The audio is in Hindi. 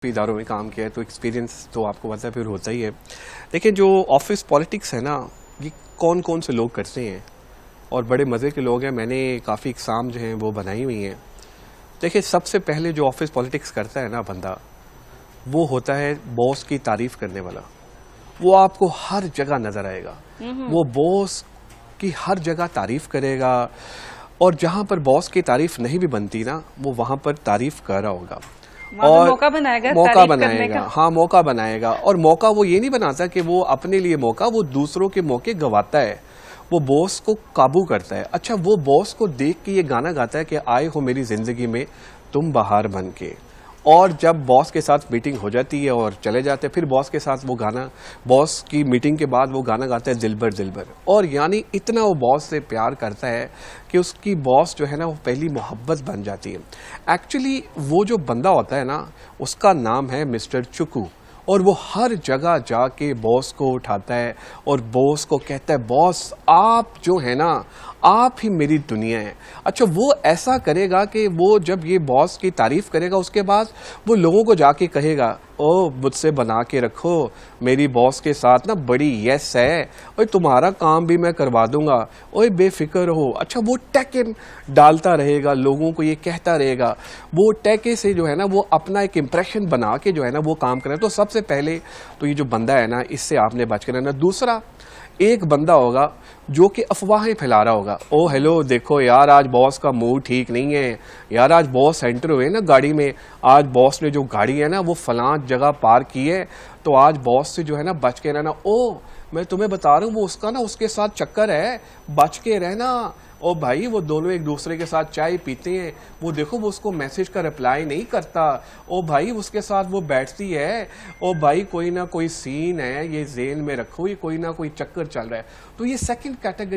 इदारों में काम किया है तो एक्सपीरियंस तो आपको पता है फिर होता ही है। देखिए जो ऑफिस पॉलिटिक्स है ना, ये कौन कौन से लोग करते हैं और बड़े मज़े के लोग हैं। मैंने काफ़ी एग्जाम जो हैं वो बनाई हुई हैं। देखिए सबसे पहले जो ऑफिस पॉलिटिक्स करता है ना बंदा, वो होता है बॉस की तारीफ करने वाला। वो आपको हर जगह नजर आएगा, वो बॉस की हर जगह तारीफ करेगा और जहां पर बॉस की तारीफ नहीं भी बनती ना, वो वहां पर तारीफ कर रहा होगा और मौका बनाएगा, हाँ मौका बनाएगा। और मौका वो ये नहीं बनाता कि वो अपने लिए मौका, वो दूसरों के मौके गवाता है, वो बॉस को काबू करता है। अच्छा, वो बॉस को देख के ये गाना गाता है कि आए हो मेरी जिंदगी में तुम बहार बन के। और जब बॉस के साथ मीटिंग हो जाती है और चले जाते हैं, फिर बॉस के साथ वो गाना, बॉस की मीटिंग के बाद वो गाना गाता है दिलबर दिलबर। और यानी इतना वो बॉस से प्यार करता है कि उसकी बॉस जो है ना वो पहली मोहब्बत बन जाती है। एक्चुअली वो जो बंदा होता है ना, उसका नाम है मिस्टर चुकू। और वो हर जगह जाके बॉस को उठाता है और बॉस को कहता है, बॉस आप जो है ना, आप ही मेरी दुनिया है। अच्छा, वो ऐसा करेगा कि वो जब ये बॉस की तारीफ करेगा, उसके बाद वो लोगों को जाके कहेगा, ओ मुझसे बना के रखो, मेरी बॉस के साथ ना बड़ी यस है, और तुम्हारा काम भी मैं करवा दूंगा, ओए बेफिक्र हो। अच्छा, वो टैके डालता रहेगा, लोगों को ये कहता रहेगा, वो टैके से जो है ना वो अपना एक इम्प्रेशन बना के जो है ना वो काम करे। तो सबसे पहले तो ये जो बंदा है ना, इससे आपने बच के रहना। दूसरा, एक बंदा होगा जो कि अफवाहें फैला रहा होगा, ओ हेलो देखो यार आज बॉस का मूड ठीक नहीं है, यार आज बॉस एंटर हुए ना गाड़ी में, आज बॉस ने जो गाड़ी है ना वो फलां जगह पार्क की है, तो आज बॉस से जो है ना बच के रहना। ओ मैं तुम्हें बता रहा हूँ, वो उसका ना उसके साथ चक्कर है, बच के रहना। ओ भाई वो दोनों एक दूसरे के साथ चाय पीते हैं, वो देखो वो उसको मैसेज का रिप्लाई नहीं करता, ओ भाई उसके साथ वो बैठती है, ओ भाई कोई ना कोई सीन है, ये जेन में रखो, ये कोई ना कोई चक्कर चल रहा है। तो ये सेकंड कैटेगरी